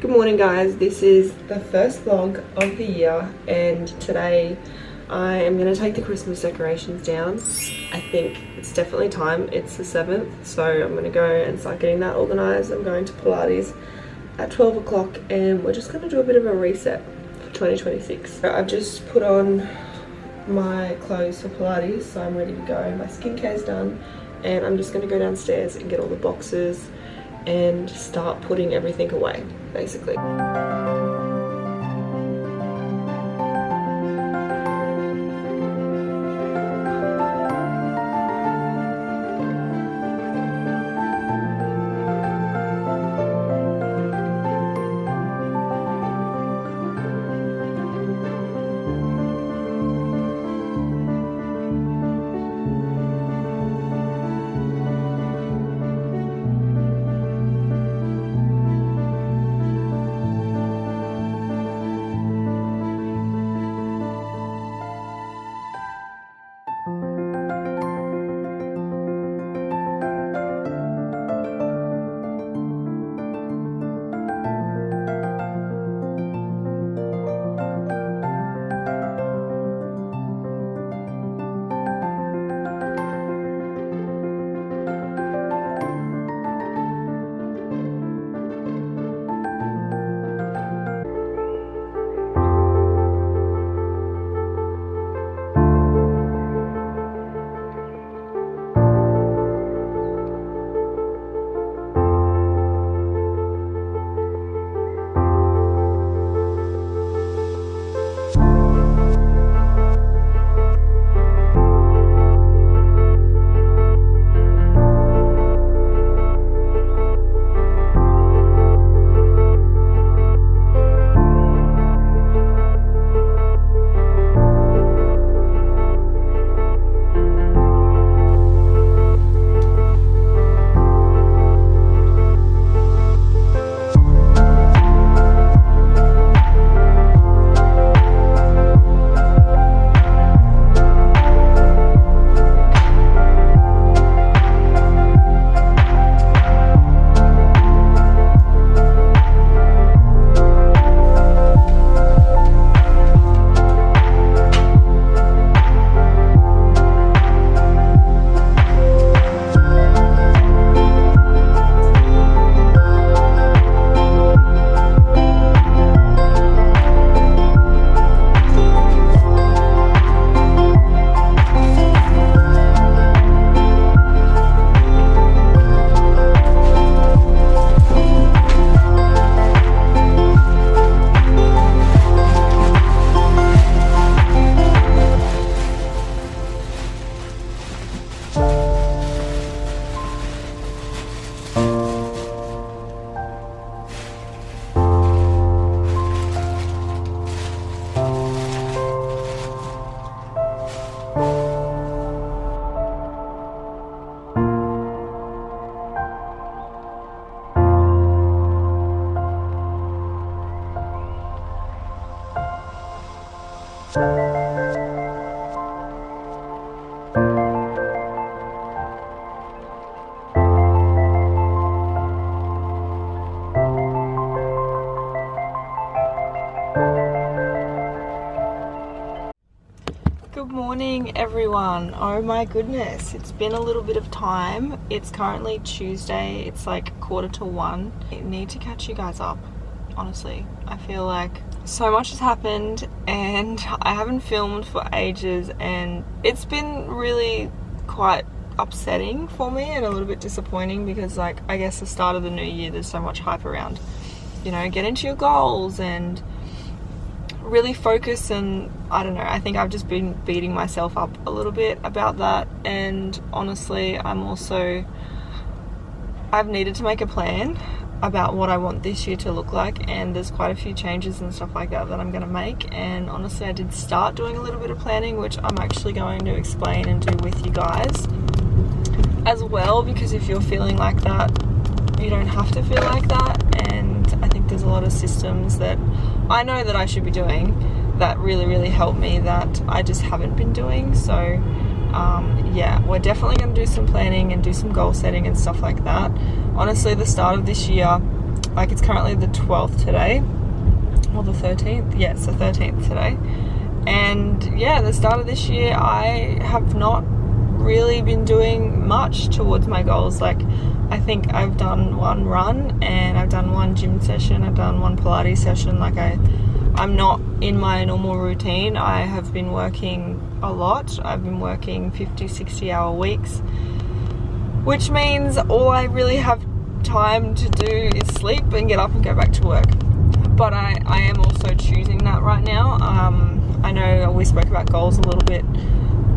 Good morning guys, this is the first vlog of the year and today I am going to take the Christmas decorations down. I think it's definitely time, it's the 7th, so I'm going to go and start getting that organised. I'm going to Pilates at 12 o'clock and we're just going to do a bit of a reset for 2026. I've just put on my clothes for Pilates, so I'm ready to go. My skincare's done and I'm just going to go downstairs and get all the boxes and start putting everything away, basically. Good morning everyone. Oh my goodness, it's been a little bit of time. It's currently Tuesday, it's like 1:45. I need to catch you guys up, honestly. I feel like so much has happened and I haven't filmed for ages and it's been really quite upsetting for me and a little bit disappointing, because like, I guess the start of the new year, there's so much hype around, you know, get into your goals and really focus. And I don't know, I think I've just been beating myself up a little bit about that. And honestly, I've needed to make a plan about what I want this year to look like, and there's quite a few changes and stuff like that I'm going to make. And honestly, I did start doing a little bit of planning, which I'm actually going to explain and do with you guys as well, because if you're feeling like that, you don't have to feel like that. And I think there's a lot of systems that I know that I should be doing that really help me that I just haven't been doing. So yeah, we're definitely going to do some planning and do some goal setting and stuff like that. Honestly, the start of this year, like, it's currently the 12th today, or the 13th. Yeah, it's the 13th today. And yeah, the start of this year, I have not really been doing much towards my goals. Like, I think I've done one run, and I've done one gym session, I've done one Pilates session. Like, I'm not in my normal routine. I have been working a lot. I've been working 50-60 hour weeks, which means all I really have time to do is sleep and get up and go back to work. But I am also choosing that right now. I know we spoke about goals a little bit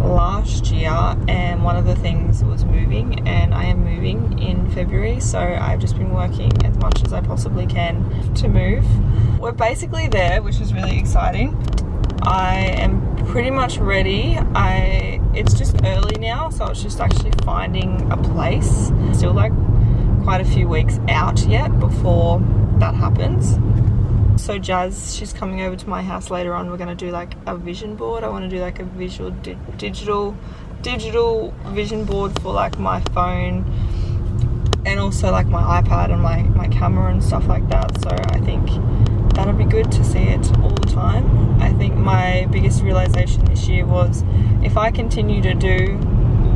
last year, and one of the things was moving, and I am moving in February, so I've just been working as much as I possibly can to move. We're basically there, which is really exciting. I am pretty much ready. It's just early now, so it's just actually finding a place. Still like quite a few weeks out yet before that happens. So Jazz, she's coming over to my house later on. We're going to do like a vision board. I want to do like a digital vision board for like my phone, and also like my iPad and my camera and stuff like that. So I think that'll be good to see it all the time. I think my biggest realization this year was, if I continue to do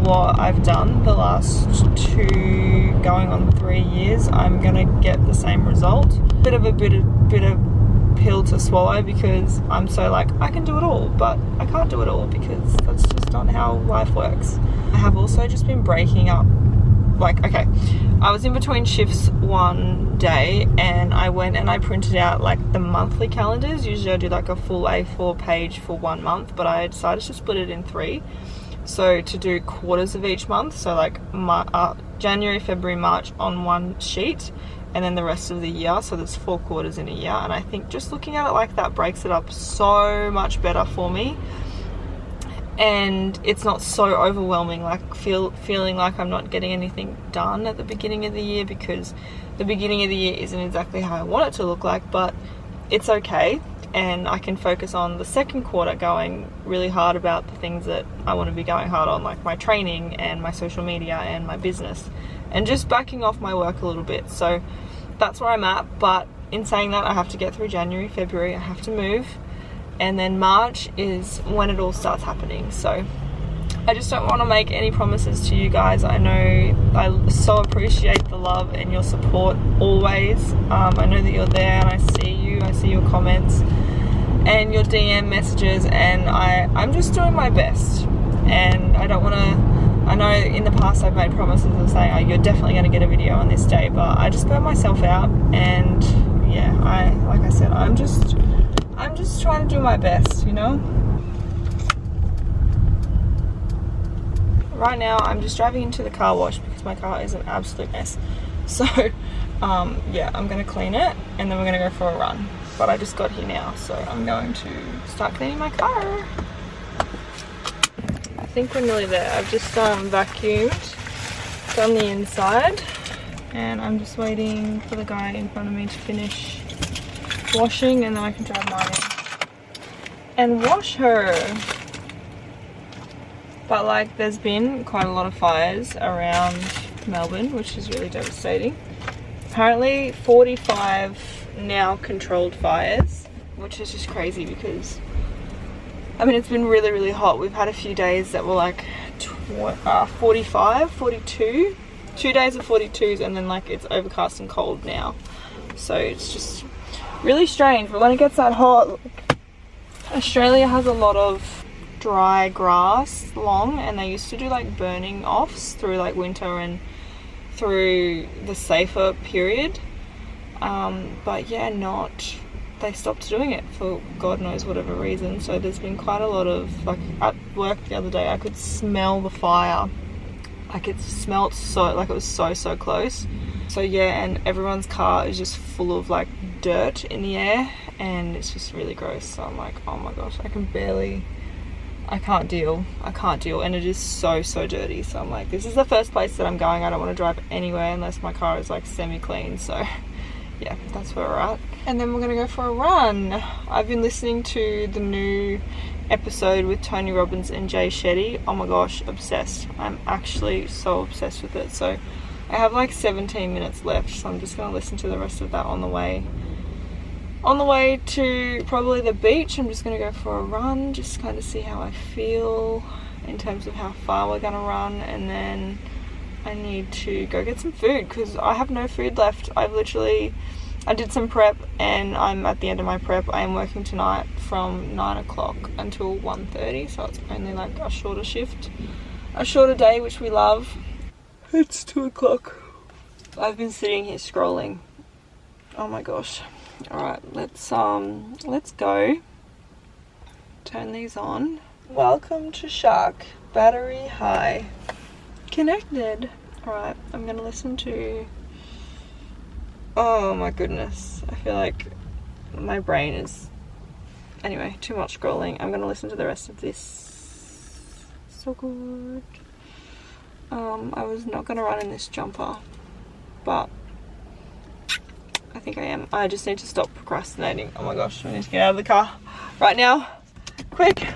what I've done the last 2 going on 3 years, I'm gonna get the same result. Bit of pill to swallow, because I'm so like, I can do it all, but I can't do it all, because that's just not how life works. I have also just been breaking up. Like, okay, I was in between shifts one day, and I went and I printed out like the monthly calendars. Usually I do like a full A4 page for 1 month, but I decided to split it in 3. So to do quarters of each month, so like January, February, March on one sheet, and then the rest of the year. So there's 4 quarters in a year, and I think just looking at it like that breaks it up so much better for me. And it's not so overwhelming, like feeling like I'm not getting anything done at the beginning of the year, because the beginning of the year isn't exactly how I want it to look like, but it's okay. And I can focus on the second quarter going really hard about the things that I want to be going hard on, like my training and my social media and my business, and just backing off my work a little bit. So that's where I'm at. But in saying that, I have to get through January, February, I have to move. And then March is when it all starts happening. So I just don't want to make any promises to you guys. I know I so appreciate the love and your support always. I know that you're there, and I see you. I see your comments and your DM messages, and I'm just doing my best. And I don't want to, I know in the past I've made promises of saying, oh, you're definitely going to get a video on this day, but I just burn myself out. And yeah, like I said, I'm just trying to do my best, you know? Right now, I'm just driving into the car wash because my car is an absolute mess. So, yeah, I'm going to clean it, and then we're going to go for a run. But I just got here now, so I'm going to start cleaning my car. I think we're nearly there. I've just vacuumed, done the inside, and I'm just waiting for the guy in front of me to finish washing, and then I can drive mine in and wash her. But like, there's been quite a lot of fires around Melbourne, which is really devastating. Apparently 45 now controlled fires, which is just crazy, because I mean, it's been really hot. We've had a few days that were like 45, 42, 2 days of 42s, and then like it's overcast and cold now. So it's just really strange. But when it gets that hot, Australia has a lot of dry grass long, and they used to do like burning offs through like winter and through the safer period. But yeah, they stopped doing it for God knows whatever reason. So there's been quite a lot of, like, at work the other day I could smell the fire. Like, it smelled so, like, it was so close. So yeah, and everyone's car is just full of like dirt in the air, and it's just really gross. So I'm like, oh my gosh, I can't deal, and it is so dirty. So I'm like, this is the first place that I'm going. I don't want to drive anywhere unless my car is like semi-clean. So yeah, that's where we're at. And then we're gonna go for a run. I've been listening to the new episode with Tony Robbins and Jay Shetty. Oh my gosh, obsessed. I'm actually so obsessed with it. So I have like 17 minutes left, so I'm just gonna listen to the rest of that on the way to probably the beach. I'm just gonna go for a run, just kind of see how I feel in terms of how far we're gonna run, and then I need to go get some food because I have no food left. I did some prep and I'm at the end of my prep. I am working tonight from 9 o'clock until 1:30, so it's only like a shorter shift, a shorter day, which we love. It's 2 o'clock. I've been sitting here scrolling. Oh my gosh. Alright, let's go. Turn these on. Welcome to Shark. Battery high. Connected. Alright, I'm gonna listen to... Oh my goodness. I feel like my brain is... Anyway, too much scrolling. I'm gonna listen to the rest of this. So good. I was not gonna run in this jumper, but I think I am. I just need to stop procrastinating. Oh my gosh, I need to get out of the car right now. Quick.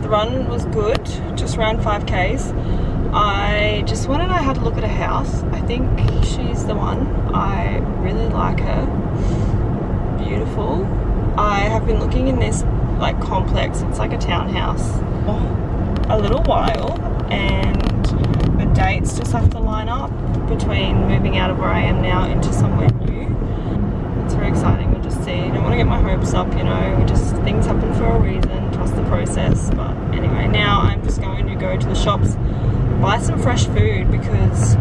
Run was good, just ran 5Ks. I just went and I had a look at a house. I think she's the one. I really like her. Beautiful. I have been looking in this like complex, it's like a townhouse, a little while, and the dates just have to line up between moving out of where I am now into somewhere new. It's very exciting. We'll just see. I don't want to get my hopes up, you know, things happen for a reason, trust the process. But anyway, now I'm just going to go to the shops, buy some fresh food because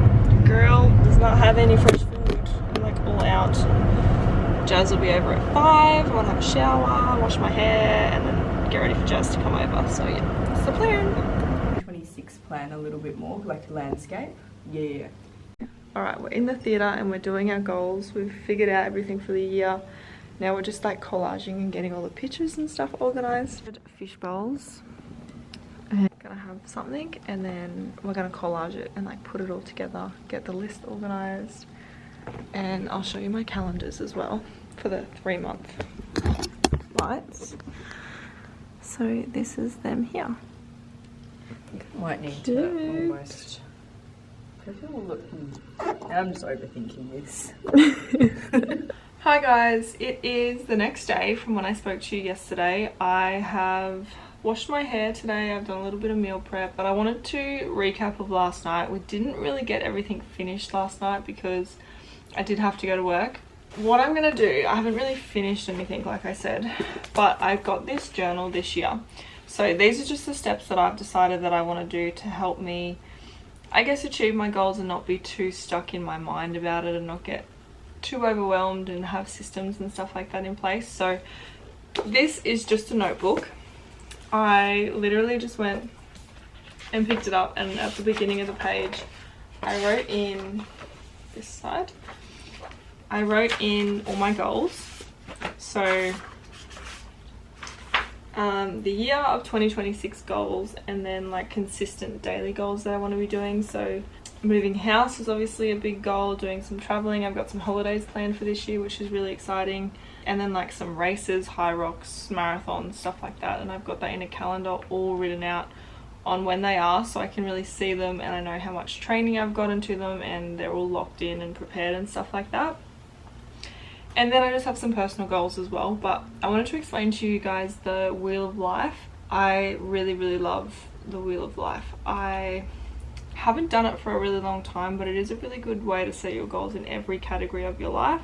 girl does not have any fresh food. I'm like all out. Jazz will be over at 5. I want to have a shower, wash my hair, and then get ready for Jazz to come over. So yeah, that's the plan. 26 plan a little bit more, like landscape. Yeah. Alright, we're in the theatre and we're doing our goals. We've figured out everything for the year. Now we're just like collaging and getting all the pictures and stuff organised. Fish bowls. And we're gonna have something and then we're gonna collage it and like put it all together, get the list organised, and I'll show you my calendars as well for the 3-month lights. So this is them here. Might need to almost... I feel looking... I'm just overthinking this. Hi guys, it is the next day from when I spoke to you yesterday. I have washed my hair today, I've done a little bit of meal prep, but I wanted to recap of last night. We didn't really get everything finished last night because I did have to go to work. What I'm gonna do, I haven't really finished anything like I said, but I've got this journal this year. So these are just the steps that I've decided that I want to do to help me, I guess, achieve my goals and not be too stuck in my mind about it and not get too overwhelmed and have systems and stuff like that in place. So this is just a notebook. I literally just went and picked it up, and at the beginning of the page I wrote in this side, I wrote in all my goals. So the year of 2026 goals, and then like consistent daily goals that I want to be doing. So moving house is obviously a big goal, doing some traveling. I've got some holidays planned for this year, which is really exciting. And then like some races, high rocks, marathons, stuff like that. And I've got that in a calendar all written out on when they are, so I can really see them and I know how much training I've got into them, and they're all locked in and prepared and stuff like that. And then I just have some personal goals as well, but I wanted to explain to you guys the Wheel of Life. I really love the Wheel of Life. I haven't done it for a really long time, but it is a really good way to set your goals in every category of your life.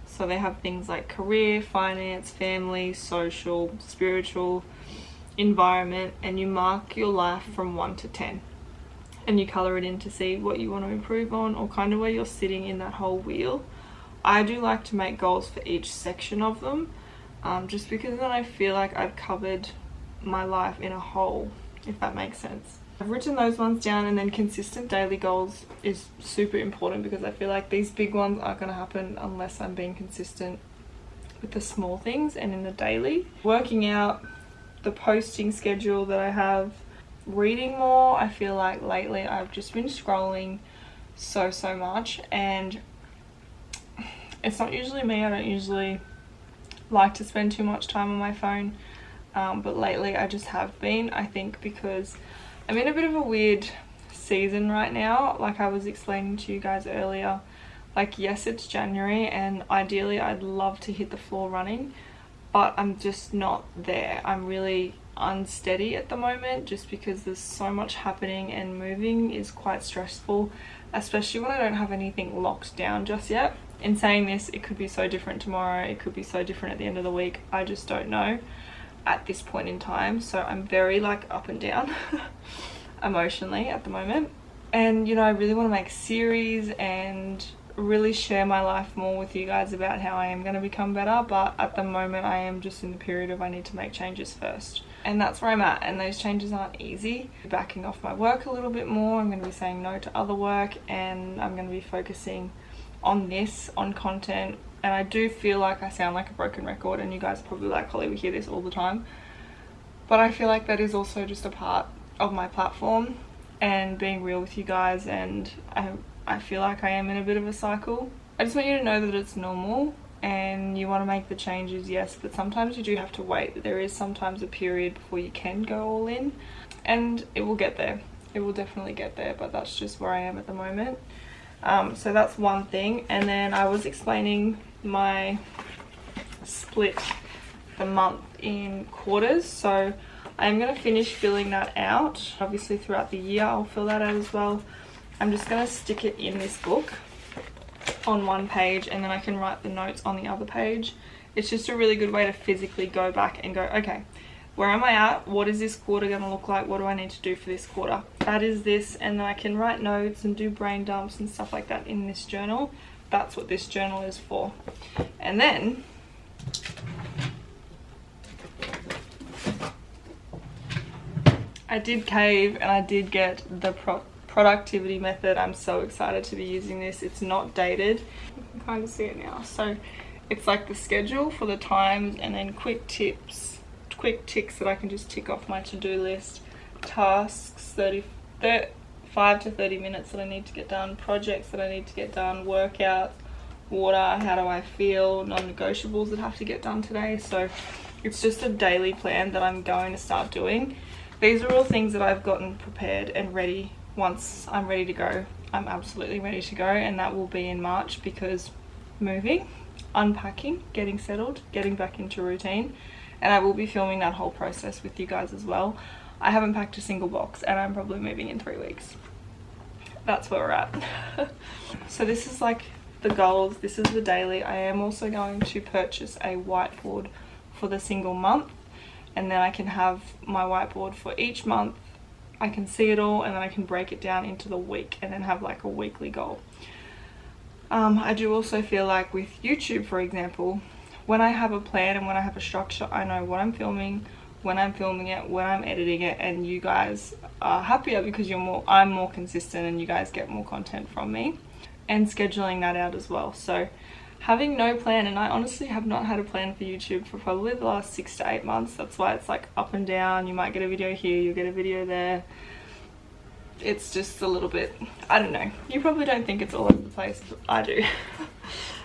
So they have things like career, finance, family, social, spiritual, environment, and you mark your life from 1 to 10 and you color it in to see what you want to improve on, or kind of where you're sitting in that whole wheel. I do like to make goals for each section of them, just because then I feel like I've covered my life in a whole, if that makes sense. I've written those ones down, and then consistent daily goals is super important because I feel like these big ones aren't going to happen unless I'm being consistent with the small things and in the daily. Working out, the posting schedule that I have, reading more. I feel like lately I've just been scrolling so much, and it's not usually me. I don't usually like to spend too much time on my phone, but lately I just have been. I think because I'm in a bit of a weird season right now, like I was explaining to you guys earlier. Like, yes, it's January and ideally I'd love to hit the floor running, but I'm just not there. I'm really unsteady at the moment just because there's so much happening, and moving is quite stressful, especially when I don't have anything locked down just yet. In saying this, it could be so different tomorrow, it could be so different at the end of the week. I just don't know at this point in time. So I'm very like up and down emotionally at the moment. And you know, I really want to make series and really share my life more with you guys about how I am going to become better, but at the moment I am just in the period of I need to make changes first, and that's where I'm at. And those changes aren't easy. Backing off my work a little bit more, I'm going to be saying no to other work, and I'm going to be focusing on this, on content. And I do feel like I sound like a broken record, and you guys are probably like, Holly, we hear this all the time, but I feel like that is also just a part of my platform and being real with you guys. And I feel like I am in a bit of a cycle. I just want you to know that it's normal, and you want to make the changes, yes, but sometimes you do have to wait. There is sometimes a period before you can go all in, and it will get there. It will definitely get there, but that's just where I am at the moment. So that's one thing. And then I was explaining my split the month in quarters, so I'm going to finish filling that out. Obviously throughout the year I'll fill that out as well. I'm just going to stick it in this book on one page, and then I can write the notes on the other page. It's just a really good way to physically go back and go, okay, where am I at? What is this quarter going to look like? What do I need to do for this quarter? That is this. And then I can write notes and do brain dumps and stuff like that in this journal. That's what this journal is for. And then I did cave, and I did get the productivity method. I'm so excited to be using this. It's not dated. You can kind of see it now. So it's like the schedule for the times, and then quick tips, quick ticks that I can just tick off my to-do list, tasks, 5 to 30 minutes that I need to get done, projects that I need to get done, workouts, water, how do I feel, non-negotiables that have to get done today. So it's just a daily plan that I'm going to start doing. These are all things that I've gotten prepared and ready. Once I'm ready to go, I'm absolutely ready to go, and that will be in March, because moving, unpacking, getting settled, getting back into routine, and I will be filming that whole process with you guys as well. I haven't packed a single box, and I'm probably moving in 3 weeks. That's where we're at. So this is like the goals, this is the daily. I am also going to purchase a whiteboard for the single month, and then I can have my whiteboard for each month. I can see it all, and then I can break it down into the week and then have like a weekly goal. I do also feel like with YouTube, for example, when I have a plan and when I have a structure, I know what I'm filming, when I'm filming it, when I'm editing it, and you guys are happier because I'm more consistent and you guys get more content from me, and scheduling that out as well. So having no plan, and I honestly have not had a plan for YouTube for probably the last 6 to 8 months. That's why it's like up and down. You might get a video here, you'll get a video there. It's just a little bit, I don't know. You probably don't think it's all over the place, but I do.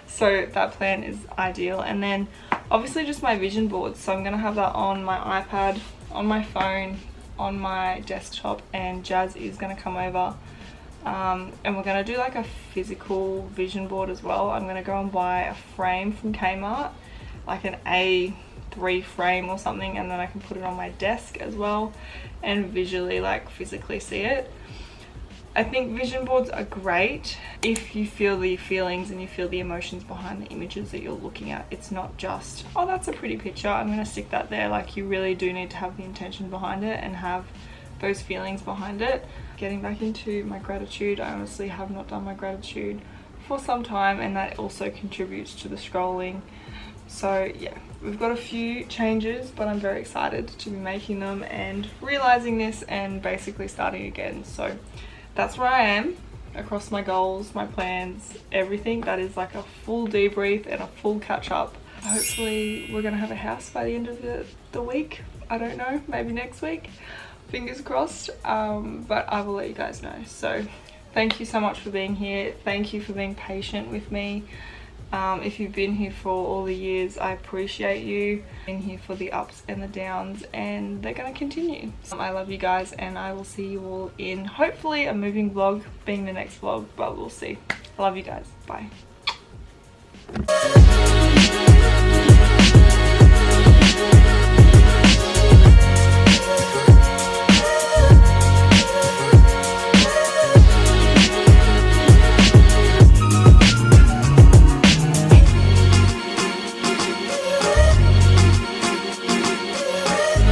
So that plan is ideal. And then obviously just my vision board. So I'm gonna have that on my iPad, on my phone, on my desktop, and Jazz is gonna come over. And we're going to do like a physical vision board as well. I'm going to go and buy a frame from Kmart, like an A3 frame or something, and then I can put it on my desk as well and visually, like physically see it. I think vision boards are great if you feel the feelings and you feel the emotions behind the images that you're looking at. It's not just, oh, that's a pretty picture, I'm going to stick that there. Like, you really do need to have the intention behind it and have those feelings behind it. Getting back into my gratitude, I honestly have not done my gratitude for some time, and that also contributes to the scrolling. So yeah, we've got a few changes, but I'm very excited to be making them and realizing this and basically starting again. So that's where I am across my goals, my plans, everything. That is like a full debrief and a full catch up. Hopefully we're gonna have a house by the end of the week. I don't know, maybe next week. Fingers crossed, but I will let you guys know. So thank you so much for being here. Thank you for being patient with me. If you've been here for all the years, I appreciate you. Been here for the ups and the downs, and they're gonna continue. I love you guys, and I will see you all in hopefully a moving vlog being the next vlog, but we'll see. I love you guys. Bye.